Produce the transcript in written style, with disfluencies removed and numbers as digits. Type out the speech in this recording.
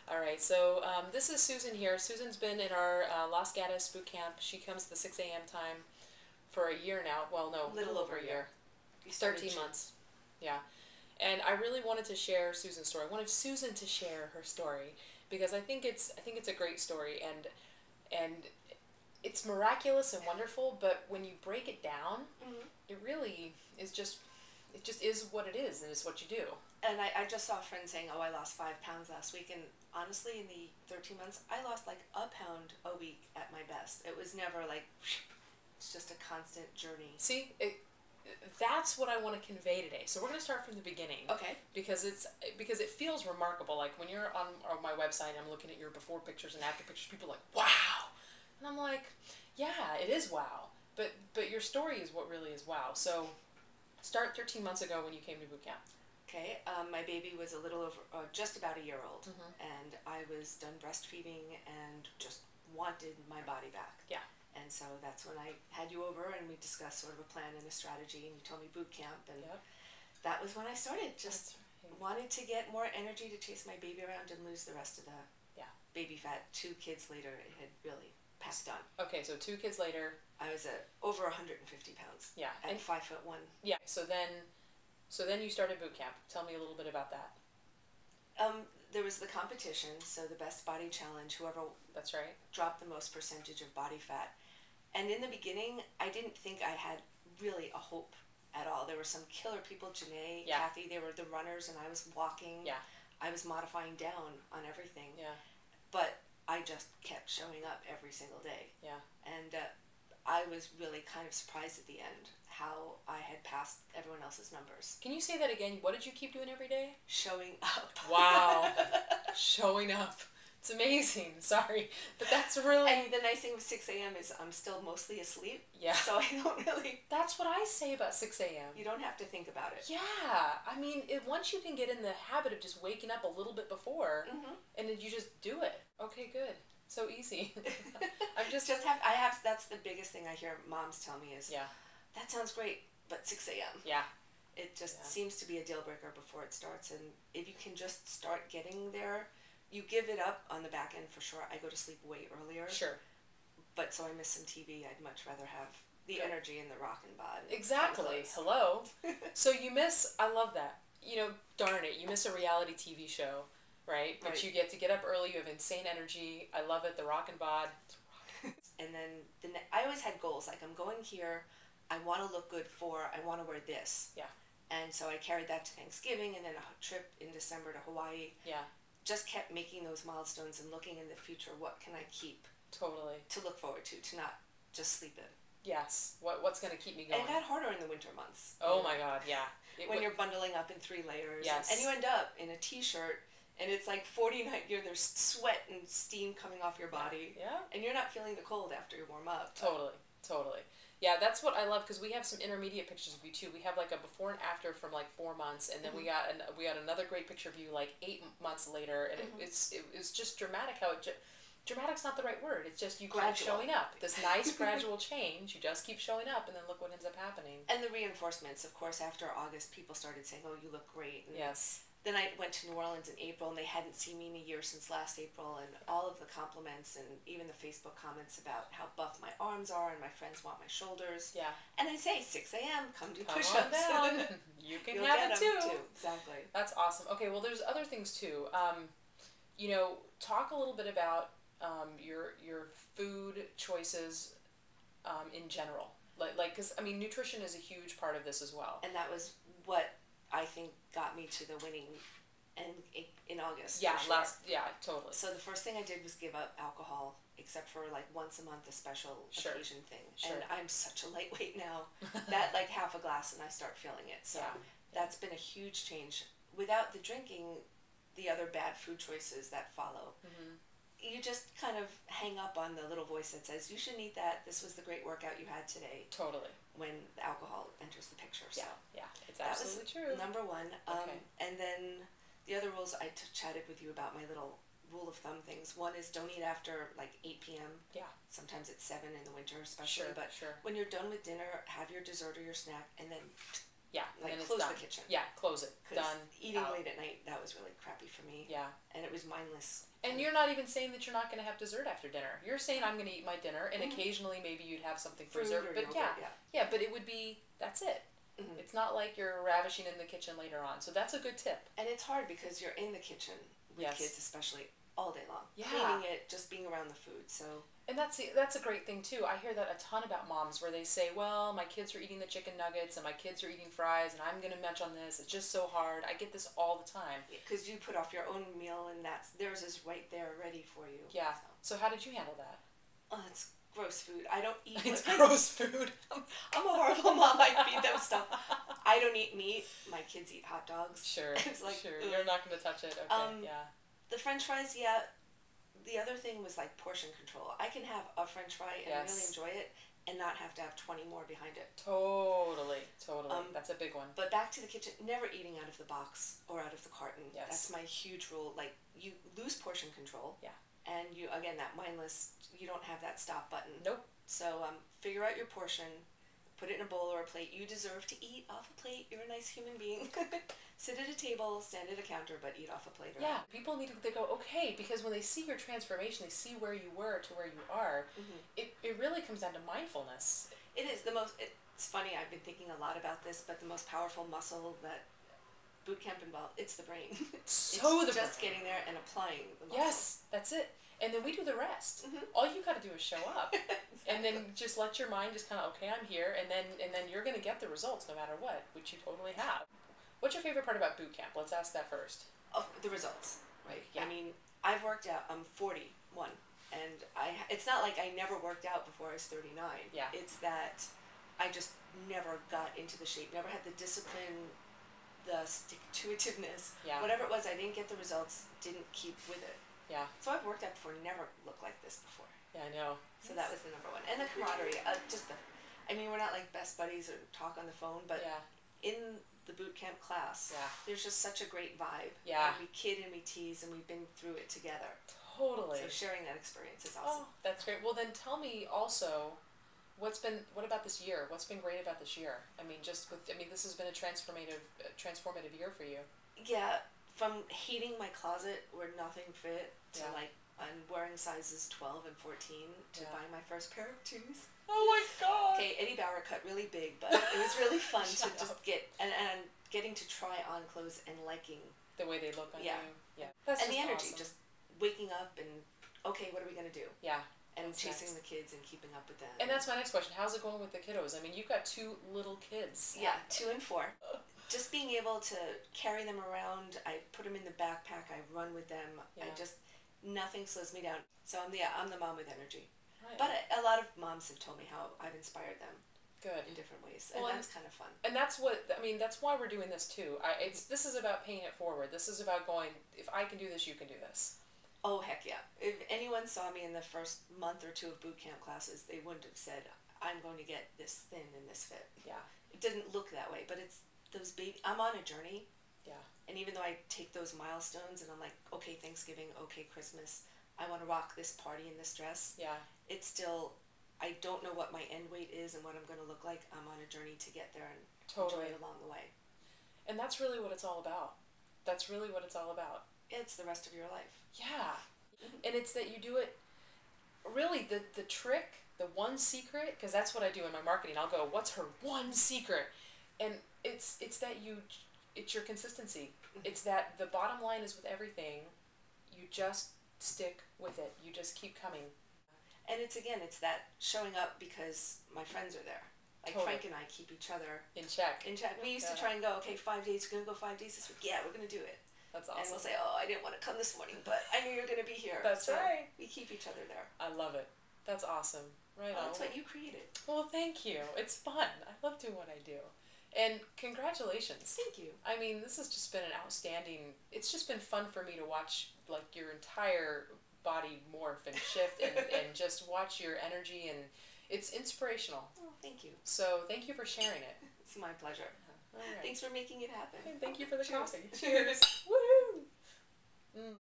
All right, so this is Susan here. Susan's been in our Los Gatos boot camp. She comes at the 6 a.m. time for a year now. Well, no, Little over a year. 13 months. Yeah. And I really wanted to share Susan's story. I wanted Susan to share her story because I think it's a great story, and it's miraculous and wonderful, but when you break it down, it really is just it just is what it is, and it's what you do. And I just saw a friend saying, oh, I lost 5 pounds last week. And honestly, in the 13 months, I lost like a pound a week at my best. It was never like, it's just a constant journey. See, that's what I want to convey today. So we're going to start from the beginning. Okay. Because it feels remarkable. Like when you're on my website, I'm looking at your before pictures and after pictures. People are like, wow, and I'm like, yeah, it is wow. But your story is what really is wow. So start 13 months ago when you came to boot camp. Okay, my baby was a little over, just about a year old, Mm-hmm. and I was done breastfeeding and just wanted my body back. Yeah. And so that's when I had you over and we discussed sort of a plan and a strategy, and you told me boot camp, and Yep. that was when I started. Just That's right. wanted to get more energy to chase my baby around and lose the rest of the Yeah. baby fat. 2 kids later, it had really packed on. Okay, so 2 kids later. I was at over 150 pounds. Yeah. At And 5'1". yeah. So then you started boot camp. Tell me a little bit about that. There was the competition, so the best body challenge, whoever That's right. dropped the most percentage of body fat. And in the beginning, I didn't think I had really a hope at all. There were some killer people, Janae, Yeah. Kathy, they were the runners, and I was walking. Yeah. I was modifying down on everything. Yeah. But I just kept showing up every single day. Yeah. And I was really kind of surprised at the end how I had passed everyone else's numbers. Can you say that again? What did you keep doing every day? Showing up. Wow. Showing up. It's amazing. Sorry. But that's really... And the nice thing with 6 a.m. is I'm still mostly asleep. Yeah. So I don't really... That's what I say about 6 a.m. You don't have to think about it. Yeah. I mean, once you can get in the habit of just waking up a little bit before, and then you just do it. Okay, good. So easy. I'm just... That's the biggest thing I hear moms tell me is, Yeah. that sounds great, but 6 a.m. Yeah. It just Yeah. seems to be a deal breaker before it starts. And if you can just start getting there, you give it up on the back end for sure. I go to sleep way earlier. Sure. But so I miss some TV. I'd much rather have the Good. energy and the rock and bod. Exactly. Hello. So you miss... I love that. Darn it, you miss a reality TV show, right? But Right. you get to get up early. You have insane energy. I love it. The rock and bod. And then I always had goals. Like, I'm going here. I want to look good I want to wear this. Yeah. And so I carried that to Thanksgiving and then a trip in December to Hawaii. Yeah. Just kept making those milestones and looking in the future. What can I keep Totally. to look forward to not just sleep in? Yes. What's going to keep me going? And it got harder in the winter months. Oh my God, yeah. When you're bundling up in 3 layers. Yes. And you end up in a t-shirt and it's like 49, there's sweat and steam coming off your body. Yeah. And you're not feeling the cold after you warm up. Totally. Yeah, that's what I love, because we have some intermediate pictures of you too. We have like a before and after from like 4 months, and then we got another great picture of you like 8 months later, and it was just dramatic how dramatic's not the right word. It's just you keep Gradual. showing up. This nice gradual change. You just keep showing up, and then look what ends up happening. And the reinforcements, of course, after August, people started saying, oh, you look great. And Yes. then I went to New Orleans in April, and they hadn't seen me in a year since last April, and all of the compliments and even the Facebook comments about how buff my arms are, and my friends want my shoulders. Yeah. And I say, 6 a.m., come do Come push-ups. on down. You can You'll have get it 'em too. Exactly. That's awesome. Okay, well, there's other things too. Talk a little bit about your food choices in general. Because I mean, nutrition is a huge part of this as well. And that was what I think got me to the winning end in August. Yeah, for sure. totally. So the first thing I did was give up alcohol, except for like once a month, a special Sure. occasion thing. Sure. And I'm such a lightweight now that like half a glass and I start feeling it. So Yeah. that's been a huge change. Without the drinking, the other bad food choices that follow. You just kind of hang up on the little voice that says, you shouldn't eat that. This was the great workout you had today. Totally. When the alcohol enters the picture. So Yeah, it's that absolutely was true. number one. Okay. And then the other rules, I chatted with you about my little rule of thumb things. One is don't eat after like 8 p.m. Yeah. Sometimes it's 7 in the winter especially. Sure, but sure. when you're done with dinner, have your dessert or your snack and then Yeah, Like, and it's close done. the kitchen. Yeah, close it. 'Cause Done. eating out. late at night, that was really crappy for me. Yeah. And it was mindless. And you're not even saying that you're not going to have dessert after dinner. You're saying I'm going to eat my dinner, and occasionally maybe you'd have something for Fruit dessert. or But yogurt, yeah, but it would be, that's it. Mhm. It's not like you're ravishing in the kitchen later on. So that's a good tip. And it's hard because you're in the kitchen with Yes. kids, especially all day long, Yeah. cleaning it, just being around the food. So And that's a great thing too. I hear that a ton about moms where they say, "Well, my kids are eating the chicken nuggets and my kids are eating fries, and I'm gonna munch on this. It's just so hard." I get this all the time. because you put off your own meal and that's theirs is right there ready for you. Yeah. So how did you handle that? Oh, it's gross food. I don't eat. It's gross food. I'm a horrible mom. I feed them stuff. I don't eat meat. My kids eat hot dogs. Sure. It's like, sure. ugh. You're not gonna touch it. Okay. Yeah. The French fries, yeah. The other thing was like portion control. I can have a French fry and Yes. really enjoy it, and not have to have 20 more behind it. Totally. That's a big one. But back to the kitchen, never eating out of the box or out of the carton. Yes. That's my huge rule. Like, you lose portion control. Yeah. And you, again, that mindless, you don't have that stop button. Nope. So figure out your portion, put it in a bowl or a plate. You deserve to eat off a plate. You're a nice human being. Sit at a table, stand at a counter, but eat off a plate. Yeah, people need to they go, okay, because when they see your transformation, they see where you were to where you are. Mhm. It really comes down to mindfulness. It is the most, it's funny, I've been thinking a lot about this, but the most powerful muscle that boot camp involved, it's the brain. So it's the just brain. getting there and applying the muscle. Yes, that's it. And then we do the rest. Mhm. All you got to do is show up, Exactly. and then just let your mind just kind of, okay, I'm here, and then you're gonna get the results no matter what, which you totally have. What's your favorite part about boot camp? Let's ask that first. Of the results, right? Yeah. I mean, I've worked out. I'm 41, and it's not like I never worked out before I was 39. Yeah. It's that I just never got into the shape. Never had the discipline, the stick-to-itiveness. Yeah. Whatever it was, I didn't get the results. Didn't keep with it. Yeah. So I've worked out before. Never looked like this before. Yeah, I know. So that was the number one, and the camaraderie. I mean, we're not like best buddies or talk on the phone, but Yeah. in the boot camp class, Yeah. there's just such a great vibe. Yeah. And we kid and we tease and we've been through it together. Totally. So sharing that experience is awesome. Oh, that's great. Well, then tell me also, what about this year? What's been great about this year? I mean, this has been a transformative year for you. Yeah, from hating my closet where nothing fit to Yeah. like I'm wearing sizes 12 and 14 to Yeah. buy my first pair of shoes. Oh my God. Okay, Eddie Bauer cut really big, but it was really fun to Shut just up. get and getting to try on clothes and liking The way they look on Yeah. you. Yeah. That's and the just energy, awesome. just waking up and okay, what are we gonna do? Yeah. And What's chasing next? the kids and keeping up with them. And that's my next question. How's it going with the kiddos? I mean, you've got 2 little kids. Yeah, 2 and 4. Just being able to carry them around, I put them in the backpack, I run with them. Yeah. Nothing slows me down. So I'm the mom with energy. Right. But a lot of moms have told me how I've inspired them Good. in different ways, and Well, that's kind of fun. And that's why we're doing this too. This is about paying it forward. This is about going, if I can do this, you can do this. Oh heck yeah! If anyone saw me in the first month or 2 of boot camp classes, they wouldn't have said, "I'm going to get this thin and this fit." Yeah. It didn't look that way, but it's those I'm on a journey. Yeah. And even though I take those milestones and I'm like, okay, Thanksgiving, okay, Christmas, I want to rock this party in this dress. Yeah. It's still, I don't know what my end weight is and what I'm going to look like. I'm on a journey to get there and Totally. enjoy it along the way. And that's really what it's all about. That's really what it's all about. It's the rest of your life. Yeah. And it's that you do it, really, the trick, the one secret, because that's what I do in my marketing. I'll go, what's her one secret? And it's that it's your consistency. It's that the bottom line is with everything, you just stick with it. You just keep coming. And it's that showing up because my friends are there. Like Totally. Frank and I keep each other In check. in check. We used to Yeah. try and go, okay, 5 days, we're going to go 5 days this week. Yeah, we're going to do it. That's And awesome. we'll say, oh, I didn't want to come this morning, but I knew you were going to be here. That's So right. We keep each other there. I love it. That's awesome. Right Well, on. that's what you created. Well, thank you. It's fun. I love doing what I do. And congratulations. Thank you. I mean, this has just been an outstanding, it's just been fun for me to watch, like, your entire body morph and shift and just watch your energy, and it's inspirational. Oh, thank you. So thank you for sharing it. It's my pleasure. All right. Thanks for making it happen. And thank you for the Cheers. coffee. Cheers. Woohoo!